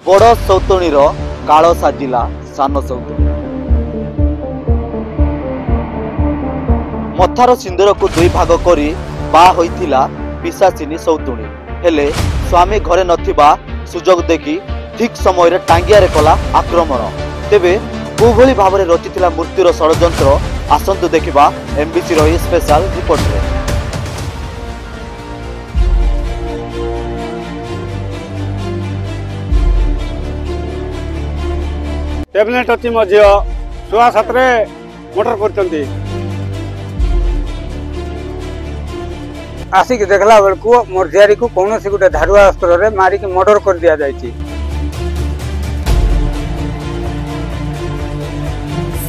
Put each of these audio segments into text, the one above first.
बड़ सौतुणीर काल साजिला सान सौतुणी। मथार सिंदूर को दुई भाग करी बा होइथिला पिशाचिनी सौतुणी। हेले स्वामी घरे नथिबा सुजोग देखी ठीक समय रे टांगिया रे कला आक्रमण। तेबे कोभली भाव में रचिथिला मृत्युर षड्यंत्र आसंतु देखिबा एमबीसी रही स्पेशल रिपोर्ट रे। टैबलेट अच्छी मो झील शुआ सातरे मर्डर कर आसिक देखला बेलू मोर झियारी को कौन सी गोटे धारुआ अस्त्र मारिक मर्डर कर दिया जायछि।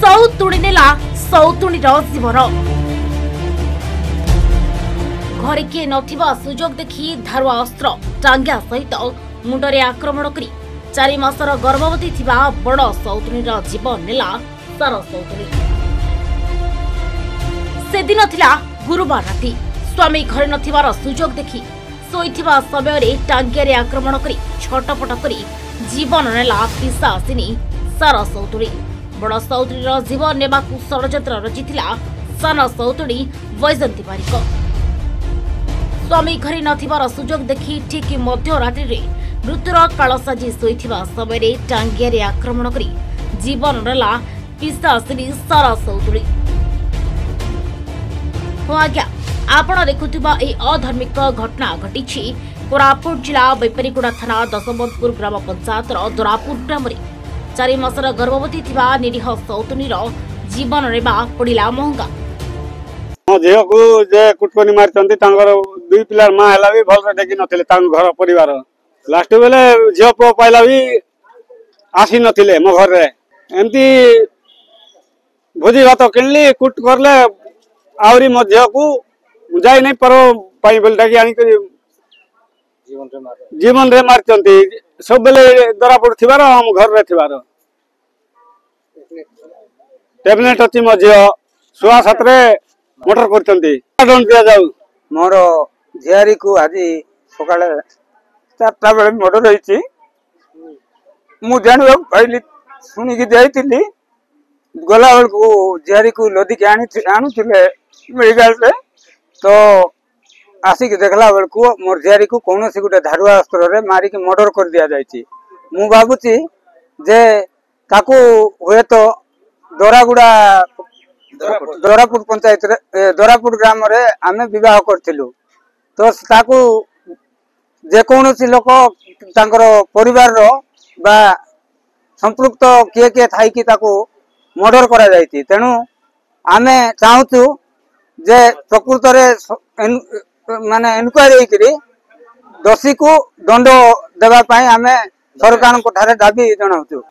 सौतुणी नेला सौतुणीर जीवन। घरे किए नथिबा सुजोग देखि धारुआ अस्त्र टांगिया सहित मुंडरे आक्रमण करी 4 मासर गर्भवती थिबा बड़ सौतुणीर जीवन नेला सार सौतुणी। से दिन थिला गुरुवार राति। स्वामी घरे नथिबार सुजोग देखि सोइथिबा समय रे टांगिया रे आक्रमण करी छटपट करी जीवन नेला पिशाचिनी सार सौतुणी। बड़ सौतुणीर जीवन नेबाकू षड्यंत्र रचिथिला सान सौतुणी वैजंती बारिक। स्वामी घरे नथिबार सुजोग देखि ठीक मध्य रात्रि रे मृत्युर काल साजी सोइथिबा समय रे टांगिया रे आक्रमण करी जीवन नेला पिशाचिनी सार सौतुणी। हो आज्ञा आपण देखुथिबा ए अधार्मिक घटना घटिछि कोरापुट जिला बेपरीगुड़ा थाना दशमंतपुर ग्राम पंचायत दोरापुर ग्राम 4 मासर गर्भवती थिबा निरीह सौतुणीर जीवन रेबा पड़िला महंगा। मो झील को जे कुटकनी मारचंती तांगर दुई पिलार मां हला भी भल से देखि नथिले तांग घर परिवार लास्ट बेले झील पो पाइला भी आसी नथिले मो घर रे एमती भोजी भात किनली कुट करले आवरी मो झील को जाई नहीं पर पाई बेलटा की आनी जीवन रे मारचंती सब बेले दरापुर थिबार हम घर रे थिबार टैबलेट अच्छी मो झील शुआ सातरे मर्डर करचंती दंड दिया जाऊ। मोर झियारी को आज सकाळे 4टा बेले मर्डर होईछि। मु जानबा पाइली सुनी कि जाईतिली गला बेल को झियारी को लदी के आनुथिले मेडिकल से तो आसिक देखला बेलू मोर झियारी को कौन सी गोटे धारुआ अस्त्र मारिक मर्डर कर दिया जायछि। मु भाबुछि जे ताकू हुए तो दोरापुर पंचायत दोरापुर ग्राम रे आमे विवाह करथिलु तो ताकू जे कौनसी लोक तांकर परिवार रो बा संपृक्त किए किए थाई कि ताकू मर्डर करा जायछि। तेणु आमे चाहूछु जे प्रकृत रे माने इनक्वारी करी दोषी को दंड देबा पाई आमे सरकार को ठारे दाबी जणाउछु।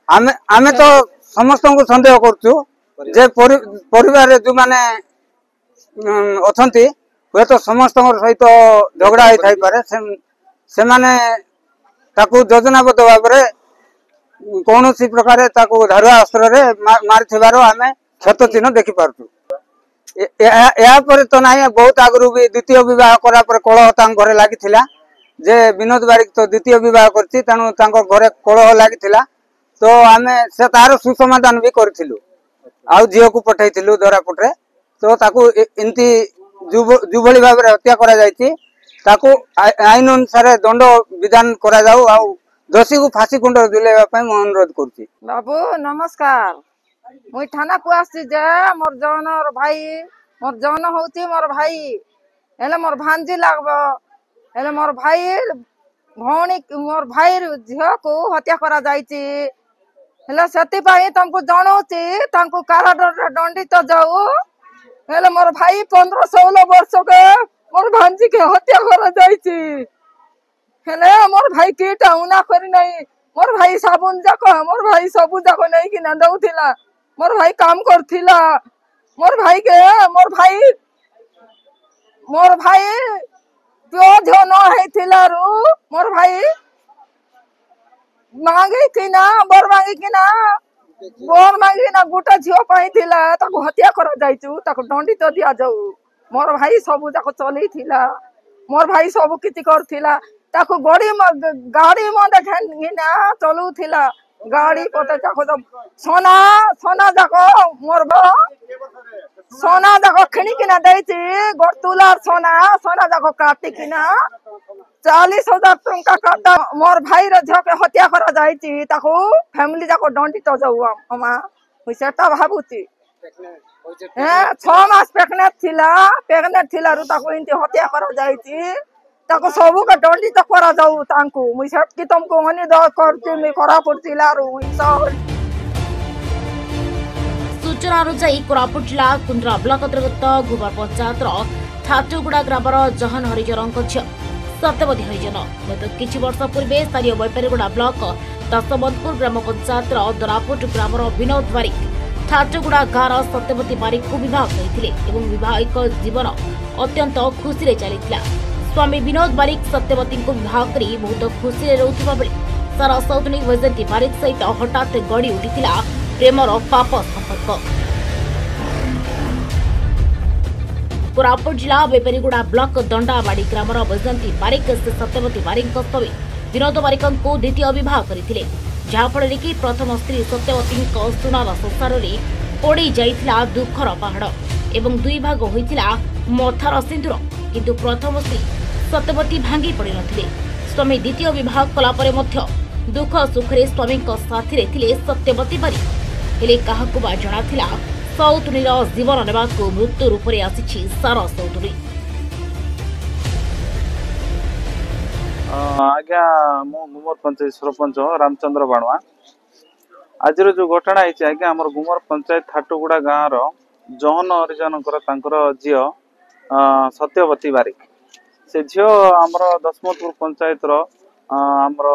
आमे तो समस्त को संदेह करछु जे परिवार रे जो माने अछंती वे तो समस्त सहित झगड़ा होई थाई पारे से माने ताकू योजनाबद्ध भाव रे कौन सी प्रकार ताकू धारुआ अस्त्र रे मारथिबारो आमे क्षत चिन्ह देखि पारछु। या तो नहीं बहुत आगु भी द्वितीय विवाह करा पर कलह घरे लगी जे विनोद बारिक तो द्वितीय विवाह करछि तेणु घरे कलह लगी तो आमे से तार सुसमाधान भी करथिलु आउ झील को पठाइथिलु दोरापुट रे तो ताकू इनती जुभली भाव रे हत्या करा जायछि ताकू आईन अनुसार दंड विधान करा जाऊ आउ दोषी को फांसी कुंड झुलाइबा पई मैं अनुरोध करछि। बाबू नमस्कार मुई थाना को आसी जे मोर जन और भाई मोर जन होती मोर भाई हेले मोर भांजी लागबो हेले मोर भाई भौणी मोर भाई झियो को हत्या करा जायछि हेले सेति पई तुमको जणौछि तांको कारागार दंडित जाऊ हेले मोर भाई 15-16 वर्ष के मोर भांजी के हत्या करा जायछि हेले मोर भाई कीटा उना करी नहीं मोर भाई साबुन जाक मोर भाई सबु जाक नहीं कि ना दउथिला मोर भाई काम करथिला मोर भाई के मोर भाई प्यो झो न हेथिला रु मोर भाई मांगे कि ना बर मांगे कि ना बर मांगे ना गोटा झियो पाई थिला ताको हत्या करा जायछु ताको दंडित दिया जाऊ मोर भाई सबु जाक चली थिला मोर भाई सबु किति करथिला ताको गाड़ी मते घेना चलुथिला गाड़ी पते ताको सोना सोना जाको मोर सोना जाको खिणिकिना देइछि गोटुलार सोना सोना जाको काटिकिना 40,000 टंका काटा मोर भाई रे झके हत्या करा जाइछि ताको फैमिली जाको दंडित जाऊ अमा सेटा भाबुछि 6 मास प्रेग्नेंट थिला रु ताको इनती हत्या करा जाइछि ताको सबु के दंडित करा जाऊ तांको मुई सेट कि तुमको हनी द करछि मी करा पड़तिला रु सूचना अनुसार कोरापुट जिला कुंद्रा ब्लॉक अंतर्गत गुबर पंचायत थाटुगुड़ा ग्रामर जहन हरिजन झील सत्यवती हरिजन गत किछि वर्ष पूर्वे स्थानीय बैपारीगुड़ा ब्लॉक दशमंतपुर ग्राम पंचायत दरापुट ग्रामर विनोद बारिक थाटुगुड़ा गाँव सत्यवती बारिक को बह करते वैवाहिक जीवन अत्यंत खुशी चली स्वामी विनोद बारिक सत्यवती को बह कर बहुत खुशी रोकता बेले सारा सौतुणी वैजयंती बारिक सहित हठात गड़ी उठिला प्रेमर पाप संपर्क। कोरापुट जिला बेपारीगुड़ा ब्लॉक दंडाबाड़ी ग्रामर वैजयंती बारिक से सत्यवती बारिक विनोद बारिक को द्वितीय बह करते जहाँफल कि प्रथम स्त्री सत्यवती सुनार संसार में पोड़ी जाइथिला दुखर पहाड़ एवं दुई भाग होइथिला मथार सिंदूर किंतु प्रथम स्त्री सत्यवती भांगी पड़ी नथिले स्वामी द्वितीय विवाह कला परे मध्य दुख सुखरे स्वामी साथी थिले सत्यवती बारिक हेले काहाकु बा जणा थिला सौतुणीर जीवन नेबाकु मृत्यु रूप में आसी सारा सौतुणी। आज्ञा मु गुमर पंचायत सरपंच रामचंद्र बाणुआ आज जो घटना है आज्ञा आम गुमर पंचायत थाटुगुड़ा गाँव जहन हरिजन झील सत्यवती बारिक से झील आमर दशमंतपुर पंचायत आमर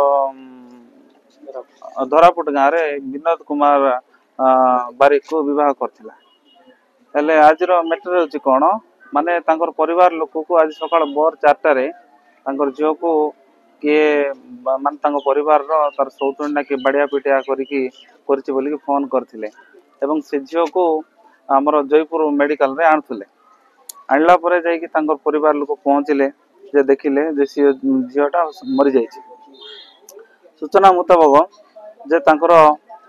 धरापुट गाँव में विनोद कुमार बारिक को बह करथिला आज मैटर होची कौन माने तांकर परिवार लोक को आज सकाळ भोर 4टारे तांकर झील को किए मान तांकर परिवार तार सौतुणी किए बाड़िया पिटिया करछि बोली फोन करथिले एवं से झील को आमर जयपुर मेडिकल रे आणथुले आणला परे जाई कि तांकर परिवार लोक पहुंचले जे देखिले जे सी झीलटा मरि जाइछि। सूचना मुताबक जे तांकर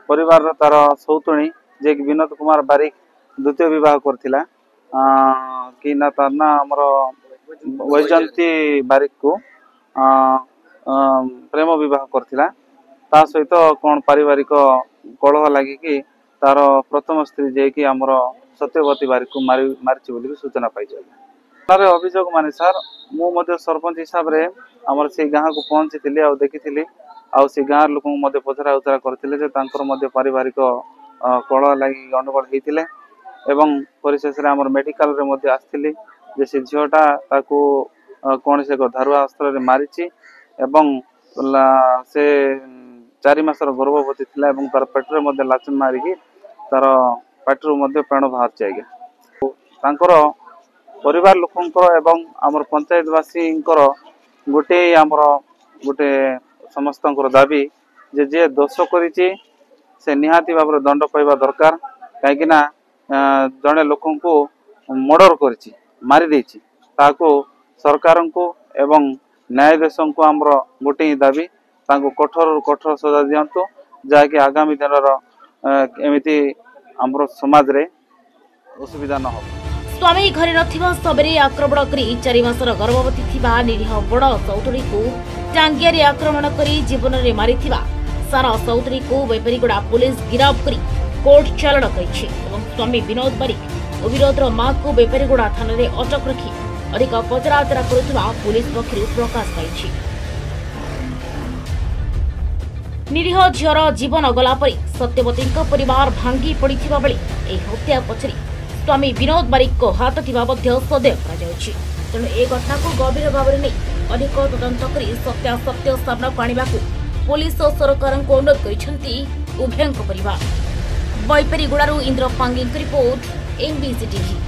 परिवार तार सौतुणी जे विनोद कुमार बारिक द्वितीय विवाह करथिला कि ना तार ना आमर वैजयंती बारिक को प्रेम विवाह करथिला ता सहित कौन पारिवारिक कलह लगी कि तार प्रथम स्त्री जे कि आमर सत्यवती बारिक को मारिछि बोली सूचना पाइछि। तारे अभियोग माने सर मु सरपंच हिसाब रे आमर से गाँ को पहुंची आ देखी आ से गाँव लोक पचरा उचरा करते पारिवारिक कलह लगी गंडगोल होते एवं परिशेष मेडिकल रे आसती जे से झीलटा कौन से धारुआ अस्त्र मारी एवं से 4 मासर गर्भवती थिला तार पेट्रे लाचन मारिकी तार पार्टी प्राण बाहर आज्ञा परिवार लोकंकर एवं आमर पंचायतवासी गोटे आमर गोटे समस्त दाबी जे जे दोष करिछि से निहाती भाव दंड पाइबा दरकार कहीं जड़े लोक को मर्डर करिछि मारी देछि ताको सरकार को एवं न्यायाधीश को आमर गोटे ही दाबी ताको कठोर कठोर सजा दियंतु जाकि आगामी दिन एमिति आमर समाज रे असुविधा न हो। स्वामी घरे नथिबा सबरे आक्रमण करी 4 मासर गर्भवती थिबा निरीह बड़ सौतुणी को टांगिया आक्रमण करी जीवन रे मारिथिबा सारा सौतुणी को बेपारीगुड़ा पुलिस गिरफ्त करी कोर्ट चालाण करिछि एवं स्वामी विनोद बारिक और विरोधर मां को बेपारीगुड़ा थाना रे अटक रखी अधिक पचराउचरा करुथिबा पुलिस पक्षरु प्रकाश पाइछि। निरीह झीर जीवन गला परी सत्यवती परिवार भांगी पड़िथिबा बेले एही हत्या पछरी स्वामी विनोद बारिक को हाथ थिबा मध्य सन्देह करा जाउछि। तेणु ए घटना को गंभीर भाव में नहीं अधिक तदंत कर सत्यासत्य सामना को आनिबाकु पुलिस और सरकार को अनुरोध करिसेंती उभयंक परिवार। बैपारीगुड़ारू Indra Pangi report MBC TV.